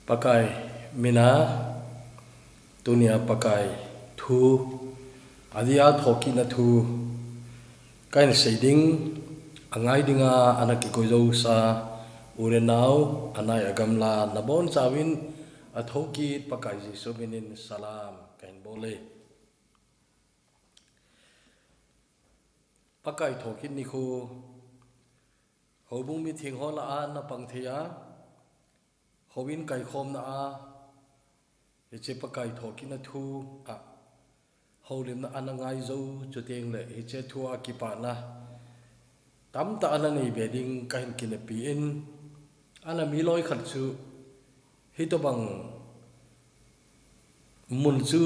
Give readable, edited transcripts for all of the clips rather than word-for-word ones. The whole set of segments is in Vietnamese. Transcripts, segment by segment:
pakai mina tunia pakai thu adia thoki na thu kain seiding angai dinga anaki koizo sa urenau anai agamla nabon chawin athoki pakai jisu minin salam kain bole pakai thokin ni khu hobung mi thing hola an na pangthia howin kai khom na a eche pakai thokin na thu a holim na anangai zo chuteng le eche thua ki pa na tam ta anani beding kain kinapi in ana miloi khat chu hitobang mun chu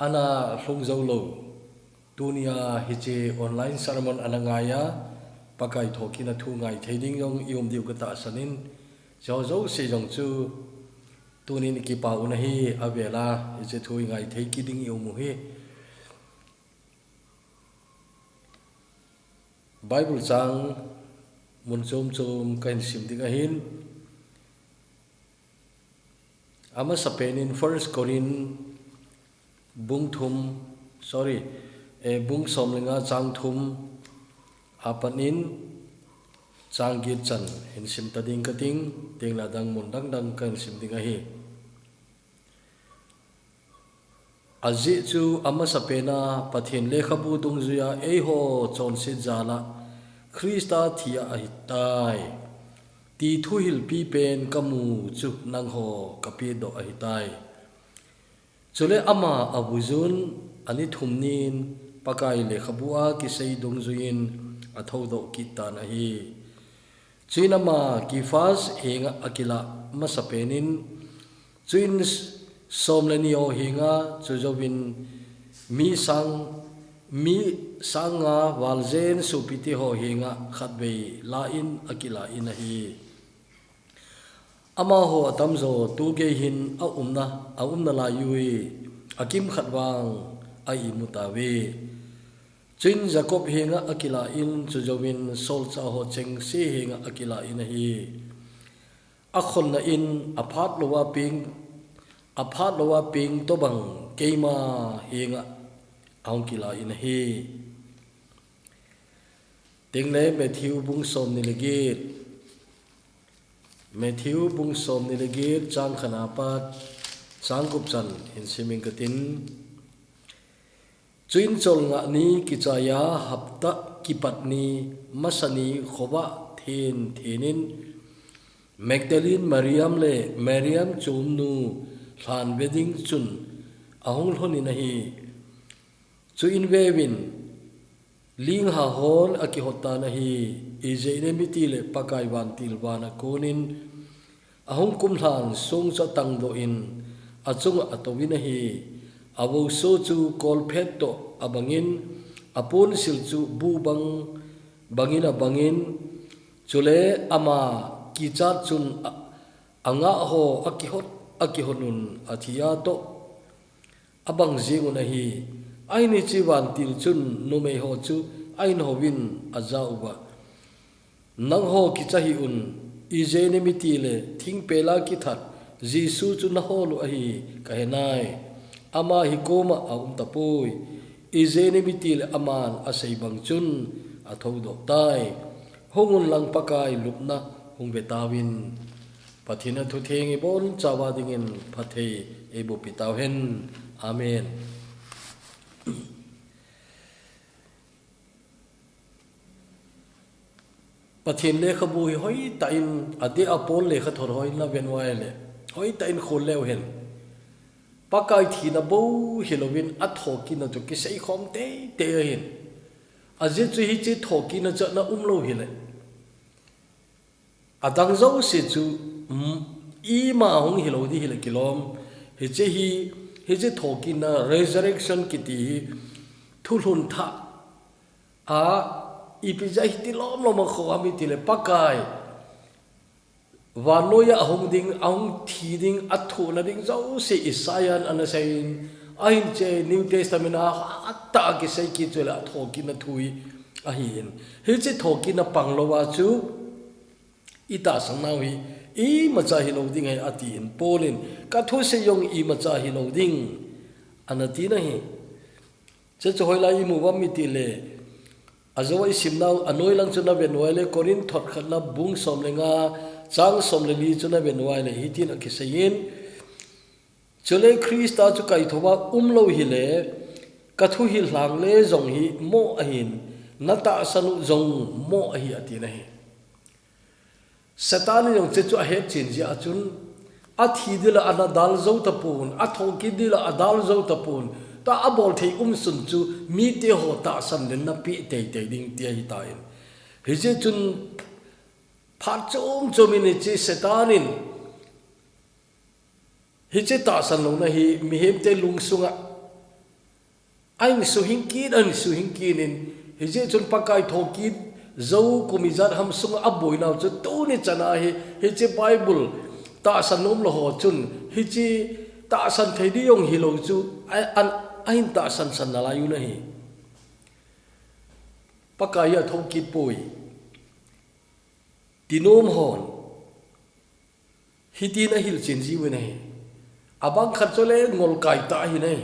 ana hlung zo lo tunia hiche online sermon anangaya pakai thokin na thu ngai thading yong yom diu ka ta sanin zo zo se jong chu tunin ki pa una hi avela hiche thui ngai thei ki ding yom mu hi Bible chang mun chom chom kain sim dinga hin ama sapenin 1 Corin bung somlinga chang thum apanin chang git chan hin sim tading kating tengla dang mun dang kain sim dinga hi aji chu ama sapena pathin lekhabu tung zuya ei ho chon se jala Krista thia ahitai ti thu hil pi pen kamu chu nang ho kapi do ahitai chule ama abuzun ani thumnin pakai lekhabua ki sei dung zuin athau do kita na hi chinama ki fas henga akila masapenin chuin somlenio hinga chujovin mi sanga walzen supiti ho hinga khatbe la in akila in hi ama ho tamzo tu ge hin a umna la yui akim khatwang ai mutawe chin jacob hinga akila in chujovin sol cha ho cheng se hinga akila in hi akhon na in aphat lowa ping to bang keima hinga aungkila in hi tengle Matthew bung som ni legit chang khana pat chang gup chan in siming katin chuin chol nga ni kichaya hapta kipatni masani khowa thenin Magdalene Mariam chumnu hlan wedding chun ahong lhoni nahi chu in vewin ling ha hon akihota nahi ijeine mitile pakai wan tilwana konin ahong kum hlan song cha tang do in achung atowin nahi abo so chu kol phet to abangin apun sil chu bu bangin chule ama kichat chun anga ho akihonun athia to abang jinguna hi aini chiwan til chun numei ho chu ain howin azauba nang ho kichahi un ijene mitile thing pela ki that jisu chu na holu ahi kahenai ama hi koma aum tapoi ijene mitile aman asei bang chun athau do tai hongun lang pakai lupna hung betawin pathina thu thengi bon chawa dingin phathei ebo pitaw hen amen pathin le khabu hoi ta in ade apol le kha thor hoi la benwai le hoi ta in khol lew hen pakai thina bo hilowin athoki na to ki sei khom te hin aje chu hi chi thoki na cha na umlo hile adang zo se chu i ma hong hilo di hile kilom he che thoki na resurrection kiti thulhun tha a ipijai ti lom kho ami tile pakai wanoya hong ding ang thi ding athu na ding zo se isayan anasain ahin che new testament atta ki sei ki chula thoki na thui ahin he che thoki na panglowa chu ita sangnawi i macha hi lo ding hai ati in polin ka thu se yong i macha hi lo ding anati na hi che choi lai mu wa mi ti le azoi simnau anoi lang chuna benwai le korin thot khatna bung som lenga chang som le li chuna benwai le hitin akisayin chole krista chu kai thoba umlo hi le kathu hi hlang le zong hi mo ahin nata sanu zong mo ahi ati nahi satan yong che chu a het chin ji achun athi dil ana dal zo tapun athoki dil adal zo tapun ta abol thei sun chu mi te ho ta san den na pi te te ding te hi ta in hi je chun phat chom chomini chi satanin hi che ta san lo na hi mi hem te lung sunga anh su hing ki an su hing ki nin hi je chun pakai thoki zo kumizat ham sunga aboi naw chu tu ni chana hi che bible ta san nom lo ho chun hi chi ta san thei di yong hi lo chu an ain ta san san na la yu na hi pakai ya thoki poi tinom hon hi ti na hil chin ji we nei abang khat chole ngol kai ta hi nei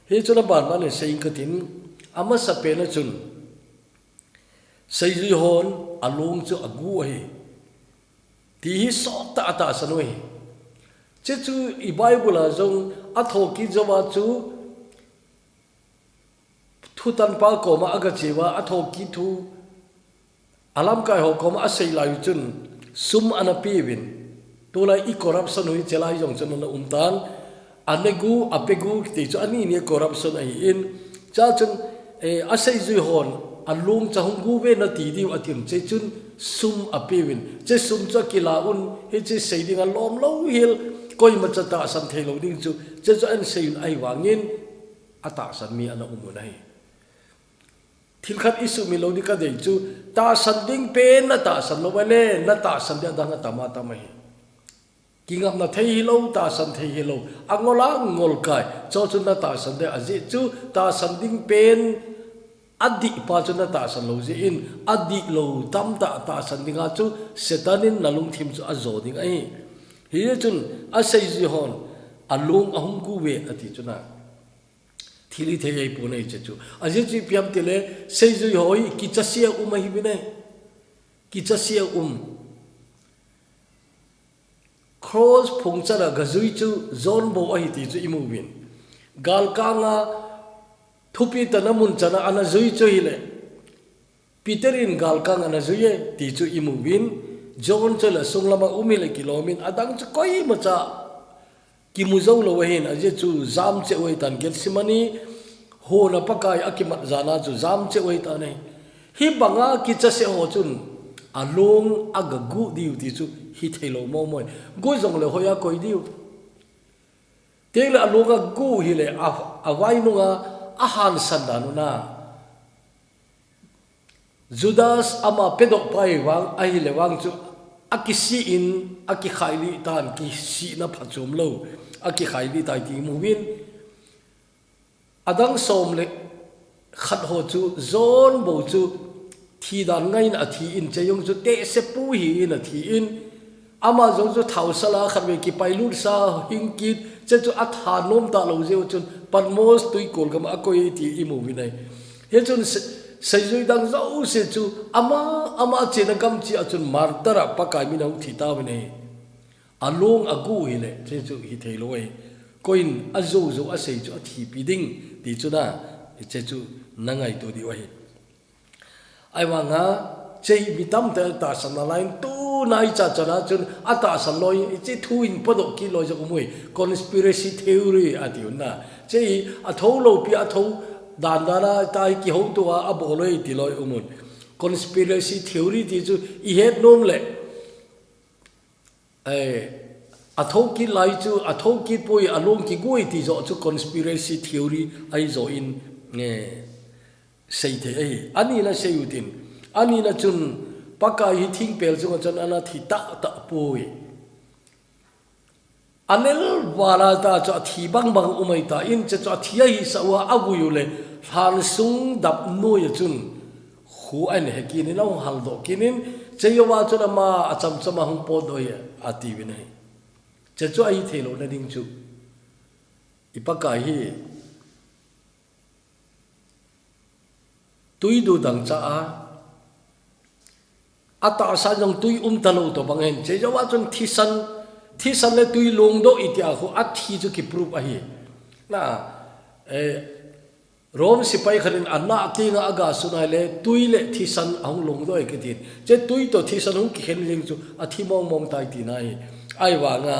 hi chuna ban ban le sein ka tin ama sa pe na chun sei ji hon alung chu agu hi ti hi so ta ta sanoi che chu i bible a jong a thoki jawa chu thu tan pa ko ma aga chewa a thoki thu alam kai ho ko ma a sei lai chun sum ana pi win to lai i corruption hui chelai jong chun na umtan anegu apegu ti chu ani ni corruption ai in cha chun a sei ji hon alung chahung gu ve na ti diu atim che chun sum apewin che sum cha kila un he che sei ding a lom lo hil koi ma cha ta san thei lo ding chu che cho an sei ai wangin ata san mi ana umu nai thil khat isu mi lo di ka dei chu ta san ding pen na ta san lo wale na ta san dia dang ta ma ta mai kingam na thei lo ta san thei lo angola ngol kai cho chun na ta san de aji chu ta san ding pen adi pa chuna ta san lo ji in adi lo tam ta san dinga chu setanin nalung thim chu azo ding ai hi chun a sei ji hon alung ahum ku we ati chuna thili the ai pu nei chu a ji chi piam tele sei ji hoi ki chasia hi bine ki chasia cross phungcha ra gazui chu zon bo ai ti chu imu win gal ka nga thupi tanamun chana ana zui choile peterin galkang ana zuye ti chu imuwin jon chola sunglama umile kilomin adang chu koi macha kimuzo lo wahin aje chu zam che wai tan get simani ho na pakai akimat zana chu zam che wai ta nei hi banga ki cha se ho chun along agagu diu ti chu hi thelo mo moi go jong le hoya koi diu tele alonga gu hi le awai nunga ahan sandanu na Judas ama pedok pai wang ai le wang chu akisi in aki khaili tan ki si na phachum lo aki khaili tai ti muwin adang som le khat ho chu zon bo chu thi dan ngai na thi in cheyong chu te se pu hi na thi in ama jong chu thau sala khatwe ki pailur sa hingkit che chu atha nom ta lo je chun panmos tui kol gam akoi ti imu winai he chun seizui dang zau se chu ama chena kam chi achun martara pakai mi nau thita bne along agu hile che chu hi theiloi koin azo zo asei chu athi piding ti chu na che chu nangai to di wai ai wanga chei bitam tel ta sanalain tu nai cha chana chun ata san loi chi thuin podo ki loi ja umoi conspiracy theory atiuna chei atho lo pi atho dan dara tai ki ho to a boloi ti loi umun conspiracy theory ti chu I het nom le atho ki lai chu atho ki poi along ki goi ti zo chu conspiracy theory ai zo in nge sei the ai ani la sei utin ani la chun pakai hi thing pel chu chon ana thi ta poi anel wala ta cho thi bang umai ta in che cho thi hi sawa agu yule han sung dap no ya chun khu an he kin no hal do kinin cheyawa chu ama acham chama hung po doi ati vinai che chu ai thelo na ding chu ipakai hi tui du dang cha a ata sa jong tui talo to bangen cheyawa chun thisan le tui long do itia khu athi chu ki proof a hi na rom sipai kharin anna tinga aga sunai le tui le thisan ahung long do e kitin che tui to thisan hung ki khen ling chu athi mong tai ti nai ai wa nga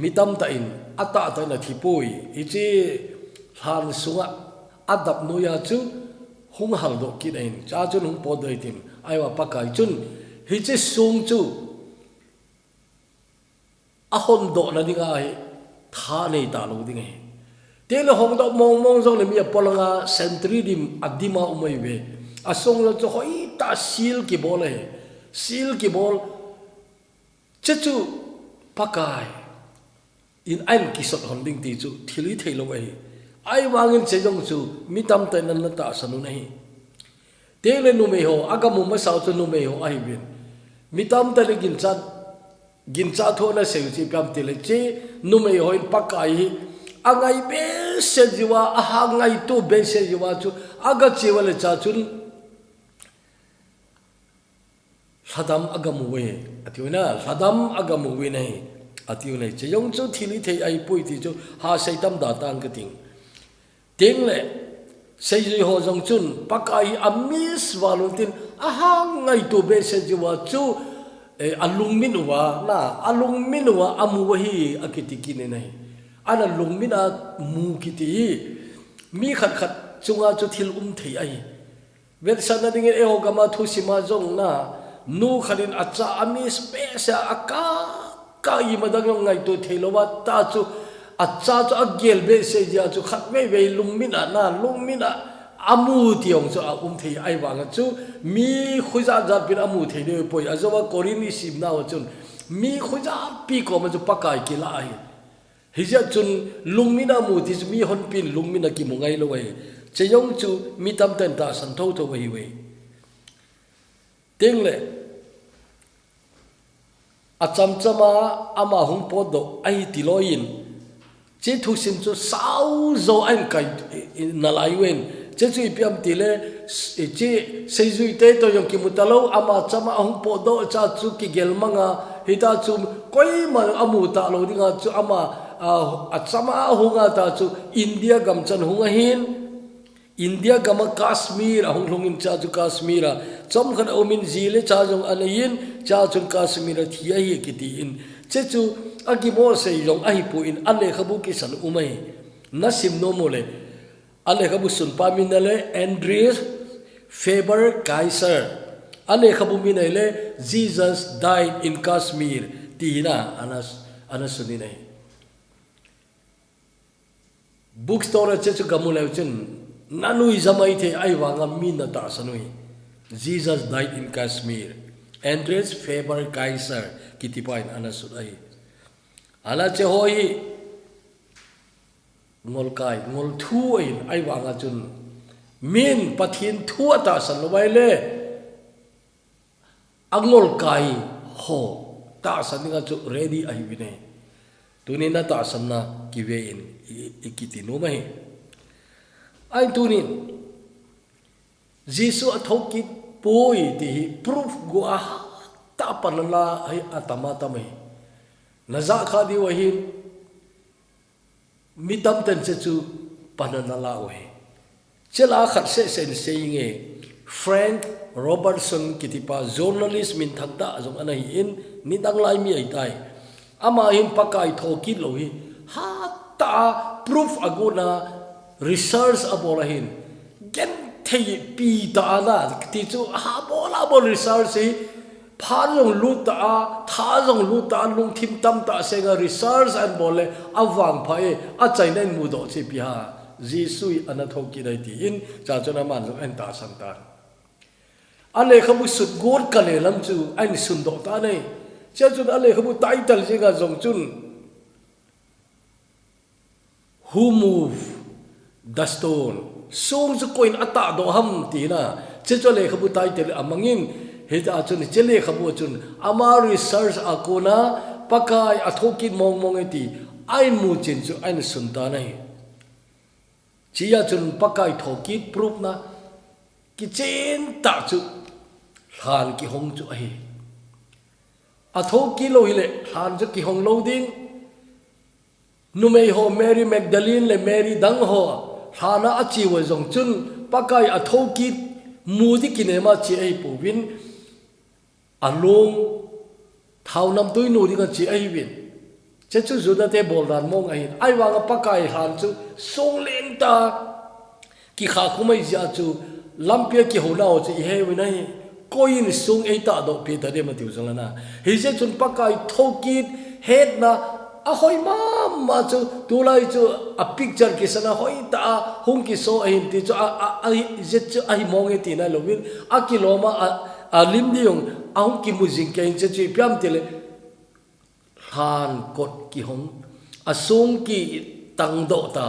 mitam ta in ata ta na thipui ichi han sunga adap no ya chu hung hal do ki dain cha chu hung po doi tim ai wa pakai chun hi che sung chu ahon do na dinga ai tha nei ta lo dinga tele hong do mong jong le mi polanga century dim adima umai ve asong lo cho hoi ta sil ki bol chechu pakai in ain ki sot hon ding ti chu thili thailo ai wangin che jong chu mitam ta nan ta sanu nei tele nu me ho agamu ma sao chu nu me ho ai bin mitam ta le gin cha tho na se chi pam tele che nu me ho in pakai angai be se jiwa ahangai to be se jiwa chu aga chewale cha chun sadam agamu we atiuna sadam agamu we nei atiune che yong chu thili thei ai pui ti chu ha seitam da tang ka ting le sei ji ho jong chun pakai amis waluntin ahangai to be se jiwa chu alung minwa amu hi akitiki ne nei ana lungmina mu kiti mi khat chunga chu thil thei ai vet sana ding e hogama thu sima jong na nu khalin acha ami space aka kai madang ngai to theilowa ta chu acha chu agel be se ja chu khat ve lungmina amu tiong chu thei ai wanga chu mi khuja ja pin amu thei de poi azawa korini sim na chun mi khuja pi ko ma chu pakai ki la ai hija chun lungmina mu ti mi hon pin lungmina ki mungai lo wai cheyong chu mi tam ten ta san tho wai ting le acham chama ama hung po do ai ti loin che thu sim chu sau zo an kai na lai wen che chu piam ti le che sei zui te to yong ki mutalo ama chama hung po do cha chu ki gelmanga hita chu koi ma amu ta lo dinga chu ama achama hunga ta chu India gam chan hunga hin India gam Kashmir ahung lungin cha chu Kashmir chom khan omin zile cha jong anayin cha chun Kashmir thia hi kiti in che chu agimo sei jong ahi pu in ale khabu ki san umai nasim no mole ale khabu sun pa minale Andreas Faber Kaiser ale khabu minale Jesus died in Kashmir tina anas suninai bookstore chechu gamuleu chun nanui zamai the ai wanga min ta sanui Jesus died in Kashmir Andreas Faber Kaiser kitipain anasudai ala che hoi ngol thu ai wanga chun min pathin thu ta san lowai le angol kai ho ta saninga chu ready ai bine tunina ta sanna kivein ikiti no mai ai tunin Jisu athoki poi ti proof go a ta panala ai atama tamai naza kha di wahin mitam ten che chu panala we chela khat se sen seinge Frank Robertson kitipa journalist min thakda jong anai in nidang lai mi ai tai ama him pakai thoki lohi ha ta proof aguna research aborahin gen thei pi ta na ti chu ha bola bol research hi pha jong lu ta tha jong lu ta lung thim tam ta senga research an bole awang phai a chainen mu do che pi ha jisui anathoki dai ti in cha chona man lo en ta sang ta ale khabu sut gor kale lam chu an sun do ta nei cha chun ale khabu title je ga jong chun who move the stone song chu coin ata do ham ti na che chole khabu title amangin he ta chun chele khabu chun ama research akona pakai athokin mong eti ai mu chin chu ai sunta nai chia chun pakai thoki proof na ki chen ta chu han ki hong chu ai athoki lo hile han chu ki hong lo ding numei ho Mary Magdalene le Mary dang ho hana achi wa jong chun pakai athoki mudi kinema chi ai pu win along thau nam tui nu ding chi ai win che chu zu da te bol dan mong ai wa nga pakai han chu song leng ta ki kha khumai ja chu lampia ki ho na o chi he wi nai koin sung ai ta do pe ta de ma tiu jong na he je chun pakai thoki head na a hoi ma chu tu lai chu a picture ki sana hoi ta hung ki so ai ti chu a je chu ai mong e ti na lo win a kiloma a lim di yong a hung ki mujing ke che chi pyam ti le han kot ki hong a sung ki tang do ta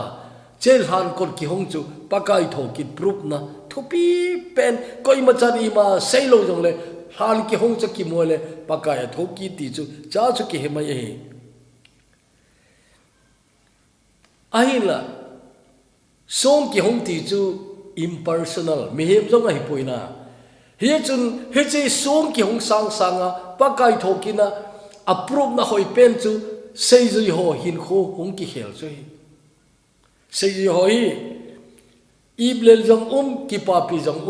chel han kot ki hong chu pakai tho ki proof na thupi pen koi ma chan i ma sei lo jong le han ki hong cha ki mo le pakai tho ki ti chu cha chu ki he ma ye ahila song ki hong ti chu impersonal mi hem jong ai poina he chun he che song ki hong sang pakai tho ki na approve na hoi pen chu sei zui ho hin kho hong ki khel choi sei zui hoi iblel jong ki pa pi jong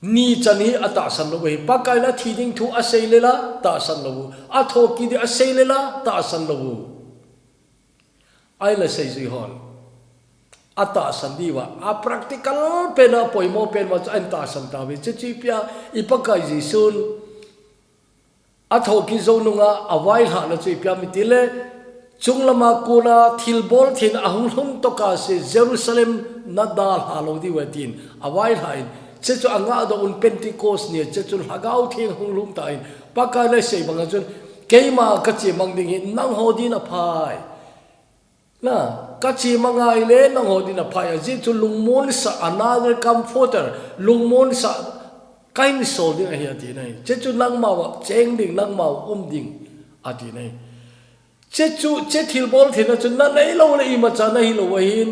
ni chani ata san lo we pakai la thiding thu a sei lela ta san lo a tho ki de a sei lela ta san lo ai la sei zui hon ata san diwa a practical pena poimo pen ma an ta san ta we chi pia ipakai ji sun a tho ki zo nunga awai ha na chi pia mi tile chunglama kuna thilbol thin ahung hum to ka se Jerusalem na dal ha lo di wetin awai hain che chu anga do un Pentecost ni che chu hagau thing hung lum ta in pakai la sei banga chun keima ka chi mang ding nang ho di na phai na kachi mangai le nang ho din a phaya ji chu lungmon sa another comforter lungmon sa kain so ding a hi ti nai che chu nang ma wa cheng ding nang ma ding a ti nai che thil bol thina chu na nei lo le I ma cha nei lo hin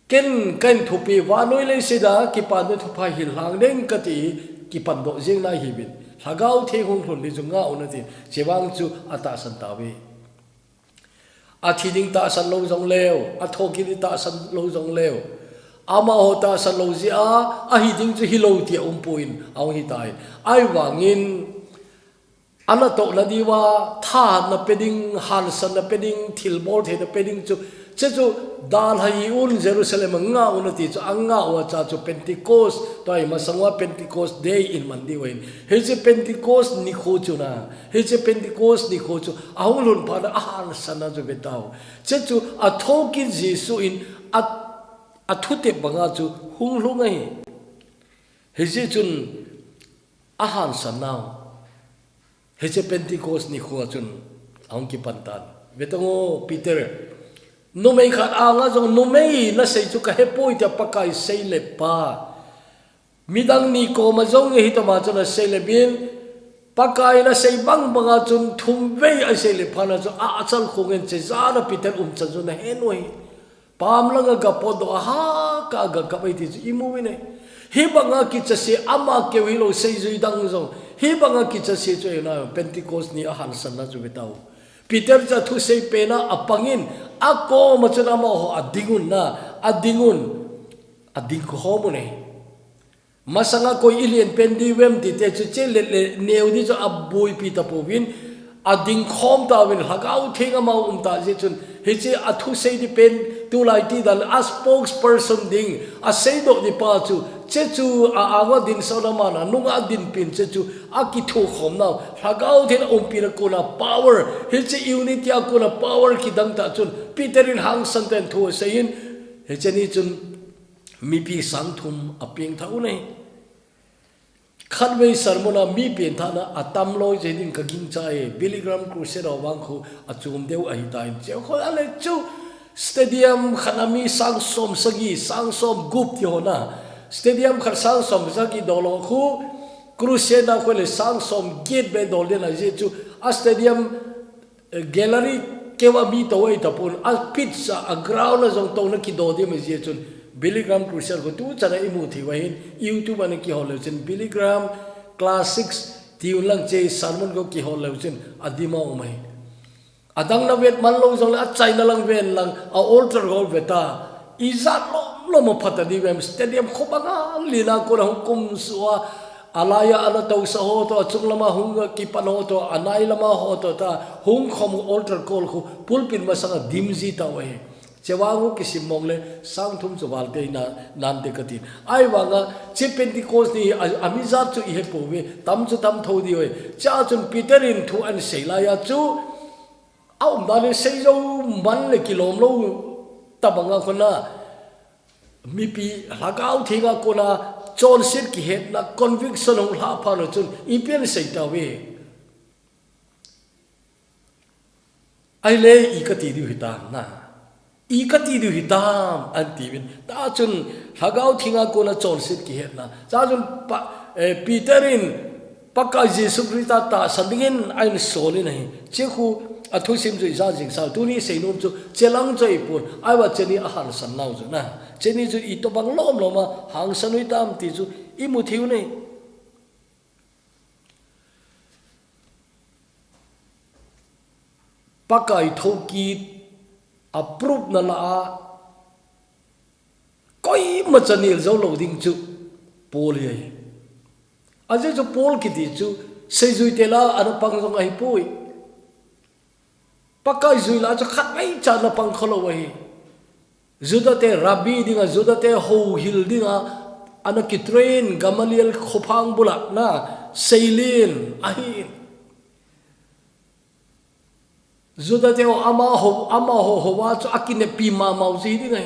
ken kan thu pi wa noi le se da ki pa no thu phai hil hang deng ka ti ki pan do jing na hi bin hagau the hung thun ni chu nga ona ti chewang chu ata san ta we a thiding ta san lo jong leo a thoki ni ta san lo jong leo ama ho ta san lo ji a hi ding chu hi lo ti puin au hi tai ai wangin ana to na diwa tha na peding hal san na peding thil bol the na peding chu che chu dal hai un Jerusalem nga un ti chu anga wa cha chu Pentecost tai ma sangwa Pentecost day in mandi wen he che Pentecost ni kho chu na he che Pentecost ni kho chu ahung lun pa na ahal sana chu betau che chu a thoki Jesu in a thute banga chu hung lungai he che chun ahan sanau he che Pentecost ni kho chun ahung ki pantan betango Peter no mei khat anga jong no mei na sei chu ka he poi ta pakai sei le pa midang ni ko ma jong hi to ma chu na sei le bin pakai na sei bang banga chun thum vei a sei le pha na chu a achal khongen che za na Peter cha chu na he noi pam langa ga po do ha ka ga bai ti imu ne hi banga ki cha se ama ke wi lo sei zui dang jong hi banga ki cha se chu na Pentecost ni a han san na chu betau Peter cha thu sei pe na apangin ako machuna mo ho adingun na ading ko ho mo ne masanga ko ilien pendi wem ti te chu che le neu di cho abui pi ta povin ading khom ta win hagau thinga ma ta je chun he che athu sei di pen tu lai ti dan as spokesperson ding a sei do di pa chu che chu a awa din so na ma na nunga din pin che chu a ki thu khom na hagau thin pi na ko na power he che unity a ko na power ki dang ta chun Peter in hang san ten thu sein he che ni chun mi pi sang thum a ping thau nei khanwei sarmona mi pen tha na atam loi je din ka ging chai Billy Graham crusade wang khu achum deu a hi tai che kho ale chu stadium khanami sang som gup ti hona stadium khar sang som sagi dolo khu cruise na ko le sang som gate be dol den a je chu a stadium gallery kewa mi to wai tapun a pitch a ground zong to na ki do de me je chun Billy Graham crucial ko tu chana imu thi wa hin YouTube an ki hol chen Billy Graham classics ti ulang che salmon ko ki hol chen adima umai adang na vet man lo zong a china lang ven lang a altar go veta izat lo mo phata di wem stadium khobanga lina ko na kum suwa alaya ala to sa ho to chung lama hung ki pan ho to anai lama ho to ta hung khom altar kol khu pulpin ma sanga dimji ta we chewangu kisim mongle sang thum chawal te na nan de kati ai wanga che pentecost ni amizat chu i he po we tam chu tam tho di we cha chun peter in thu an seila ya chu au dale sei zo man le kilom lo tabanga khona mi pi lagau thinga kona John Sid ki het na conviction hong la pa no chun ipian sei ta we ai le I ka ti di hita na I ka ti di hita an ti win ta chun lagau thinga ko na John Sid ki het na cha chun Peter in pakka Jesus Christ ta sandingin ai so ni nei che khu athu sim ju za jing sa tu ni sei nom chu chelang choi pun ai wa cheni a han san nau ju na cheni ju I to bang lom loma hang sanui tam ti ju I mu thiu nei pakai thoki approve na la koi ma chanil zo lo ding chu pol ye aje chu pol ki ti chu sei zui te la an pang jong ai pui pakai zui la chu khat mai cha na pang kholo wahi Zuda te Rabbi dinga Zuda te ho hil dinga ana ki train Gamaliel khopang bulak na Seilin ahin Zuda te ama ho wa chu akine pi ma mau ji dinga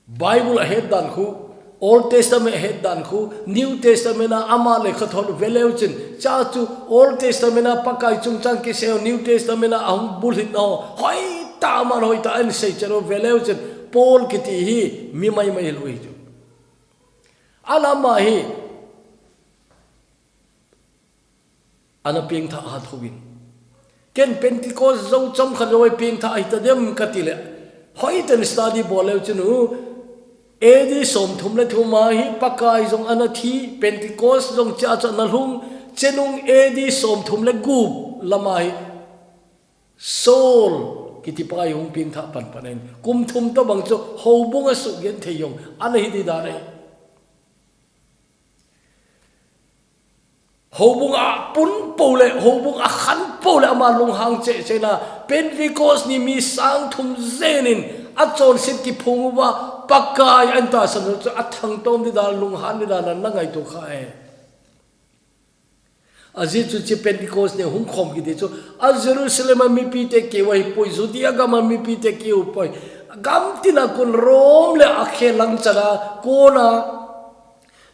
Bible ahead dan khu Old Testament ahead dan khu New Testament na ama le khathon veleuchin cha chu Old Testament na pakai chung chang ki se New Testament na ahum bulhit no hoi taman hoi ta an sei chero veleuchen Paul kiti hi mi mai loi ju alama hi ana ping tha ha thubin ken Pentecost zo chom khan roi ping tha ai ta dem katile hoi ten study boleuchen hu edi som thum le thuma hi pakai zong ana thi Pentecost zong cha cha na lung chenung edi som thum le gup lama hi soul kiti pa yung ping tha pan panen kum thum to bang chu ho bunga su gen the yong ana hi di da re ho bunga pun pole ho bunga khan pole ama lung hang che che na Pentecost ni mi sang thum zenin a chon sit ki phungwa pakai anta san chu athang tom di da lung han di da na ngai to kha e azi chu chi Pentecost ne hum khom ki de chu a Jerusalem mi pi te ke wai poi Judea ga ma mi pi te ke upoi gam tina kun rom le akhe lang chana kona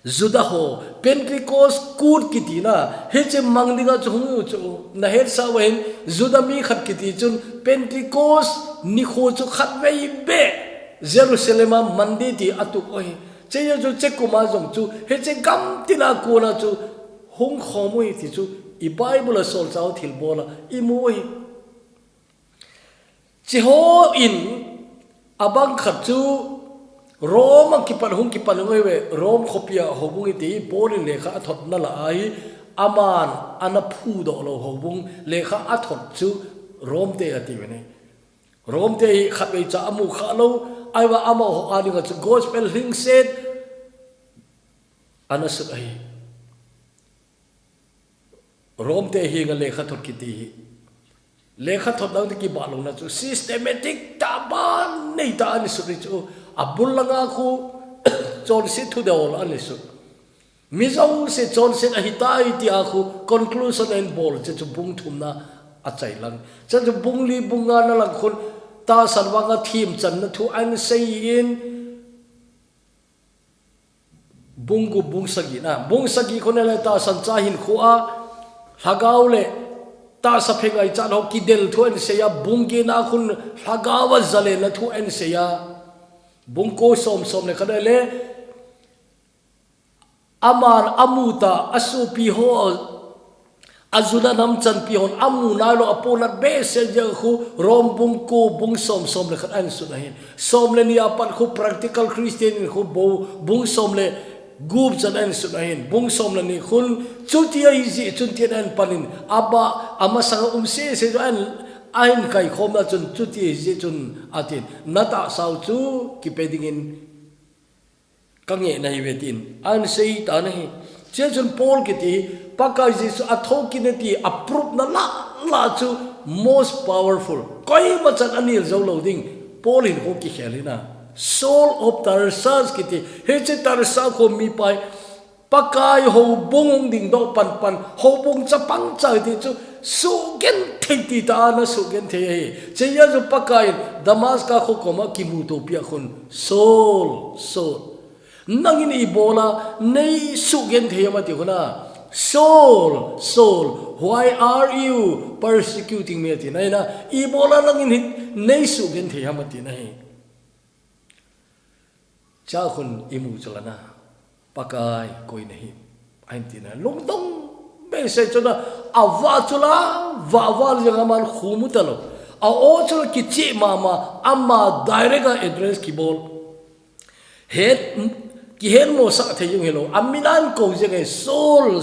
Juda ho Pentecost kut ki ti na he che mangdinga chu chu na her sa wen Juda mi khat ki ti chun Pentecost ni kho chu khat wei be Jerusalem mandi ti atuk oi che yo chu che kuma jong chu he che gam tina kona chu hong khomui ti chu I Bible sol chao thil bola I moi chi ho in abang khat chu Rome ki pan hung ki pan ngoi we Rome khopia hobung ti polin lekha athot na la ai aman ana phu do lo hobung lekha athot chu Rome te ati we ne Rome te khat we cha amu kha lo ai wa ama ho ani ga chu gospel ring set ana su ai Rome te hi nga lekha thot ki ti lekha thot dang ki ba lo na chu systematic ta ban nei ta ani su chu abul langa khu chon si thu de ol ani su mi zo se chon se a hitai ti a khu conclusion and ball chu bung thum na a chai lang chu bung li bunga na lang khun ta sarwanga thim chan na thu an sei in bungu bung sagi khone la ta san cha hin khu a hagaule ta sa phengai chan ho ki del thu an se ya bungi na khun hagawa zale na thu an se ya bungko som le khadale amar amuta asupi ho azuna nam chan pi hon amu na lo apona be se je khu rom bung ko bung som le khat an su na hin som le ni apan khu practical christian khu bo bung som le gub chan an su na hin bung som le ni khun chuti ai ji chunti an panin aba ama sang se an ain kai khom na chun chuti ji chun atin nata sau chu ki pedingin kange na hi vetin an sei ta nahi che chun Paul ki ti pakai Jesus athoki ne ti approve na la chu most powerful koi machan anil zo loading Paul in ho ki khelina Saul of Tarsus ki ti he che Tarsus ko mi pai pakai ho bung ding do pan ho bung cha pang cha ti chu su gen thei ti ta na su gen thei che ya ju pakai Damascus ko koma ki mu to pia khun Saul nangin ibola nei su gen thei ma ti khuna Saul, why are you persecuting me? Naina, ibola lang in naisu gen the hamati nahi. Chakun imu chalana, pakai koi nahi. Aintina lungdong bese chona avatula vaval jangaman khumutalo. A ochol kichi mama amma direct address kibol. Head kihen mo sa the yung hello aminan ko je ngai Saul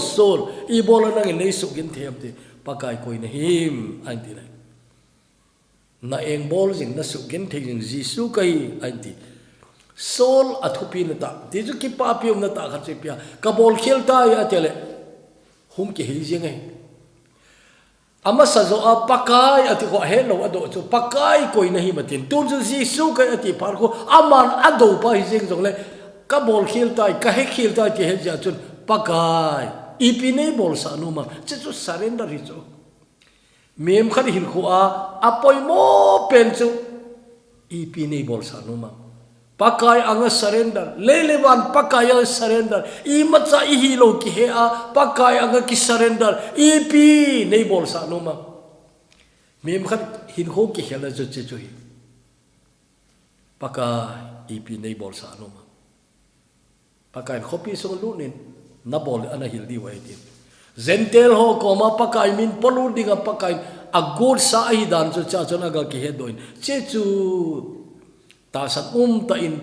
ibola nang nei su gin them ti pakai koi na him anti na eng bol jing na su gin the jing Jisu kai anti Saul athupi na ta ti ju ki pa pium na ta kha che pia ka bol khel ta ya tele hum ki hi je ngai ama sa zo a pakai ati ko hello ado chu pakai koi na hi matin tu ju Jisu kai ati par ko aman ado pa hi jing jong le ka bol khil tai ka he khil tai ti he ja chun pakai ipine bol sa nu ma che chu surrender hi chu mem khat hin khu a apoi mo pen chu ipine bol sa nu ma pakai anga surrender lele ban pakai anga surrender I macha I hi lo ki he a pakai anga ki surrender ipi nei bol sa nu ma mem khat hin khu ki hela chu che chu hi pakai ipi nei bol sa nu ma pakai kopi song lunin na bol ana hildi wa itin zentel ho koma pakai min polu dinga pakai a good sa hi dan chu cha chona ga ki he doin che chu ta san ta in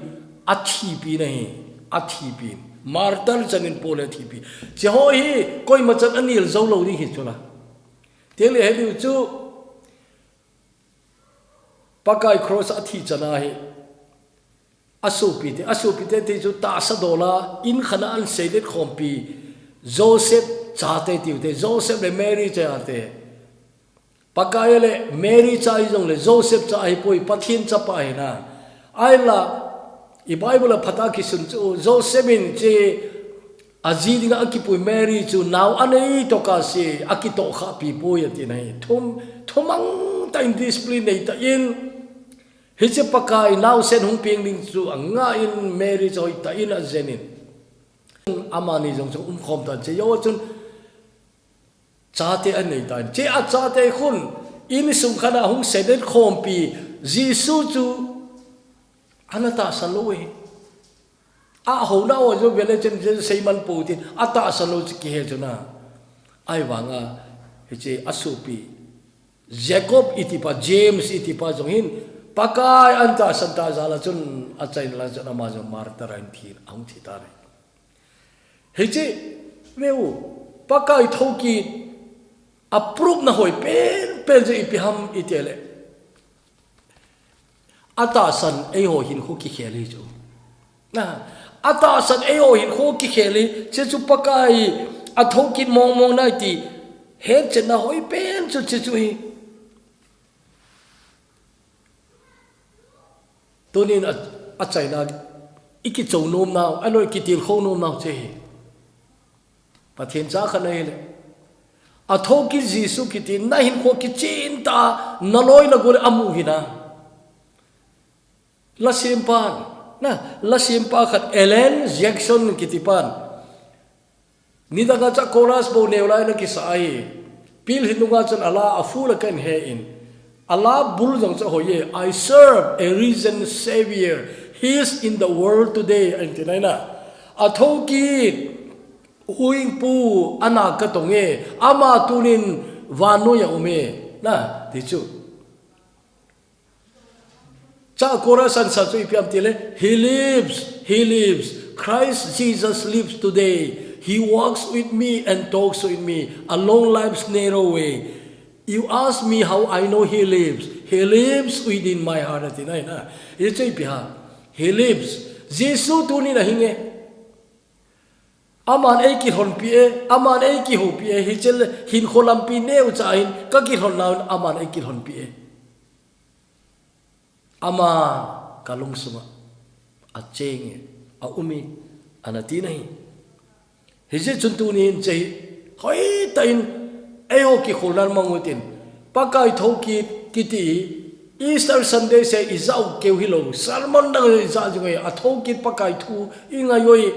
athi pi nahi martal chanin pole thi pi che ho hi koi machan anil zo lo ni hi chola tele he du chu pakai cross athi chana hi asupite te chu ta sa dola in khana an sedet khompi Joseph chate tiute Joseph le Mary chate pakai le Mary chai jong le Joseph chai poi pathin cha pa na aila I Bible phata ki sun chu Joseph in che aji dinga akipui Mary chu now anei to ka se akito kha pi poi ati nai thomang ta in discipline nei ta in hiche pakai now sen hung ping ding chu anga in Mary choi ta in a zenin amani jong chu khom ta che yo chun chate an nei ta che a chate khun in sum khana hung sedet khom pi Jisu chu anata saloi a ho na o jo vele chen seiman putin ata salo ki he chuna ai wanga hiche asupi Jacob itipa James itipa jong hin pakai anta santa zala chun achai la chana ma jo marta rain thir ang thi ta re heche meu pakai thoki approve na hoi pen je ipiham itele ata san ei ho hin khu ki kheli jo na ata san ei ho hin khu ki kheli che chu pakai a thoki mong na ti he chena hoi pen chu che chu hi tunin a China iki chou nom now aloi ki til kho nom now che pathian cha khana hele a thoki Jisu ki tin na hin kho ki chin ta na loi na gol amu hina la simpa khat Ellen Jackson ki tipan nidaga cha chorus bo neulai na ki sai pil hinunga chan ala afula kan he in Allah bul jong cha hoye I serve a risen savior he is in the world today antinaina athoki huing pu ana ka tonge ama tunin vano ya ume na ti chu cha kora san sa chu ipiam tile he lives Christ Jesus lives today. He walks with me and talks with me along life's narrow way. You ask me how I know he lives. He lives within my heart. He lives. Jesus tu ni na hinge. Aman ay ki hon pie, aman ay ki ho pie. Hichel hin kholam pi neu chain ka ki hon naun aman ay ki hon pie. Ama kalung suma acheng a umi anati nahi. Hije chuntu ni chei hoi tain ayo ki kholan mangutin pakai thoki kiti Easter Sunday se izau keu hilo salmon da za joi a thoki pakai thu inga yoi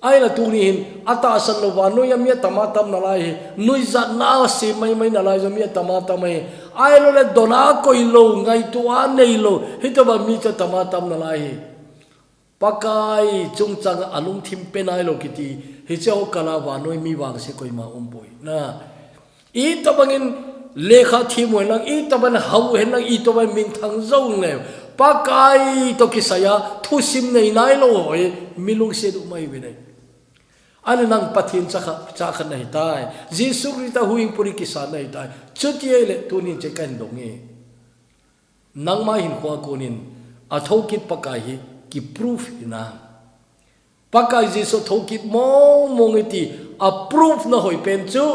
ai la tu ni hin ata san lo wanu ya mi tamatam na lai nui za na se mai na lai zo mi tamatam mai ai lo le dona ko ilo ngai tu an nei lo hito ba mi cha tamatam na lai pakai chung chang alung thim penai lo kiti hichau kala wanoi mi wang se koi ma umpoi na I to bangin lekha thimoi lang I to ban hau hen lang I to ban ming thang zong ne pakai to kisaya thu sim nei nai lo hoi milung se du mai bine an nang pathin cha kha nei tai Jesu Krista huing puri kisa nei tai chutie le tunin che kan donge nang ma hin kwa konin a thokit pakai hi ki proof ina pakai Jesu thokit mong iti a proof na hoi pen chu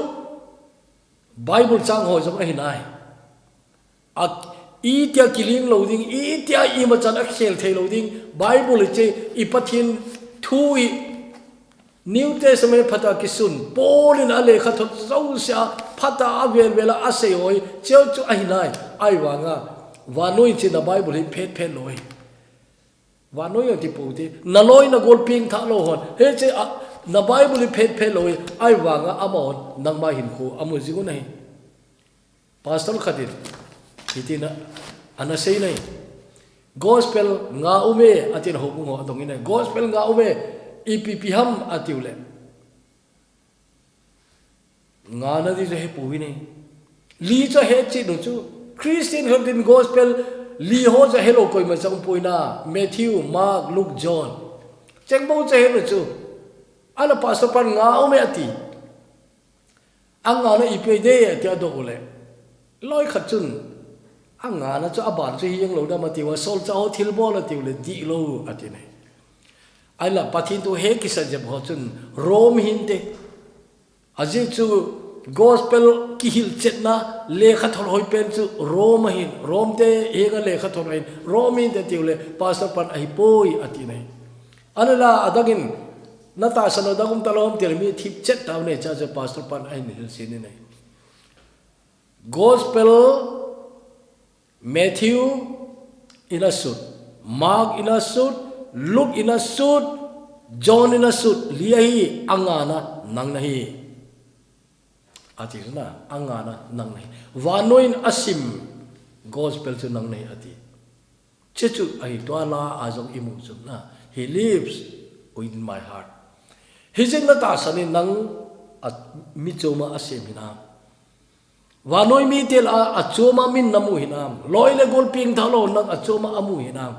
Bible chang hoi jong hinai a itia kiling loading itia ima chan a khel thei loading Bible che I pathin thui New Testament phata kisun polin ale khathot zau sia phata avel vela ase hoi cheu chu a hinai ai wanga wanoi che na Bible hi phet loi wanoi ti puti na loi na gol ping tha lo hon he che na Bible phet loi ai wanga amon nang ma hin khu amu jigu nai pastor khadir hitina ana sei nai gospel nga ume atin ho ngo dong ina gospel nga ume ipp ham atiule nga na di he puwi nei li cho he chi no chu Christian hodin gospel li ho cha hello koi ma chang poina Matthew Mark Luke John chengbo cha he no chu ala pastor pan nga ume ati anga na ipe de ati ado ole loi khachun anga na chu aban chu hi yang lo da ma ti wa sol cha ho thil bol ati le di lo ati nei ai la pathin tu he ki sa jab ho chun rom hin te aje chu gospel ki hil chet na le kha thol hoi pen chu rom hin rom te e ga le kha thol hin rom hin te ti le pastor pan ai poi ati nei anala adagin nata sano dagum talom termi thip chet taw ne cha cha pastor pan ai ni sin nei gospel Matthew in a suit Mark in a suit Luke in a suit John in a suit liahi angana nang nahi ati na angana nang nahi wanoin asim gospel chu nang nahi ati chechu ai to la azong imu chu na he lives within my heart hijin na ta sani nang mi choma asim hina wanoi mi tel a choma min namu hinam loile gol ping thalo nang a choma amu hinam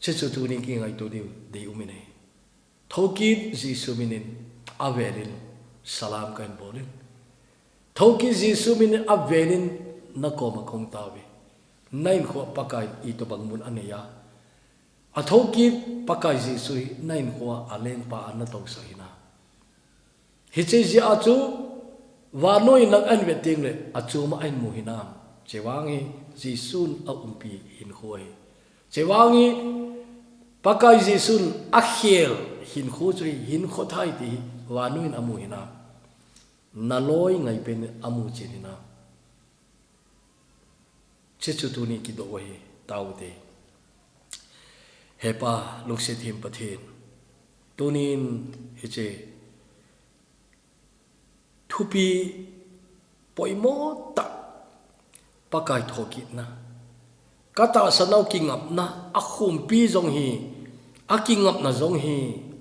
chechu tu ni ki ngai to de umine thokit Jesu minin avelin salam kan bolin thokit Jesu minin avelin na ko ma kong tawi nain kho pakai I to bangmun aneya a thokit pakai Jesu nain kho aleng pa an to sahina hiche ji achu wanoi nang an veting le achu ma ain mu hinam chewangi Jesu a umpi hin khoi chewangi pakai Jesun akhel hin khu chui hin kho thai ti wanuin amu hina naloi ngai pen amu chinina chechu tu ni ki do we tau te hepa lokse thim pathin tunin hiche thupi poimo ta pakai thokit na kata sanau kingap na akhum pi jong hi akingap na jong hi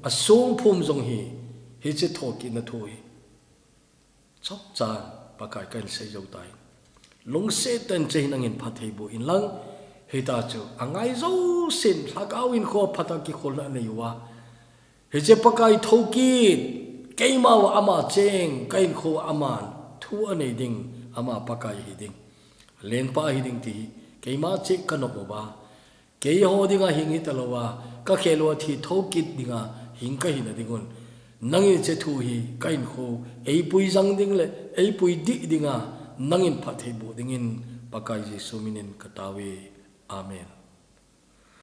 asung phum zong hi che thoki na thui chok chan pakai kan sei zo tai lung se ten che nangin phathei bu in lang hita chu angai zo sin thakau in kho phataki khol na nei wa he che pakai thoki keima wa ama cheng kain kho aman thu anei ding ama pakai hi ding len pa hi ding ti keima che kanop ba ke ho dinga hingi talowa ka khelo thi thokit dinga hingka hi na dingun nangi che thu hi kain kho ei pui jang ding le ei pui di dinga nangin phathei bu dingin pakai ji suminin katawi amen.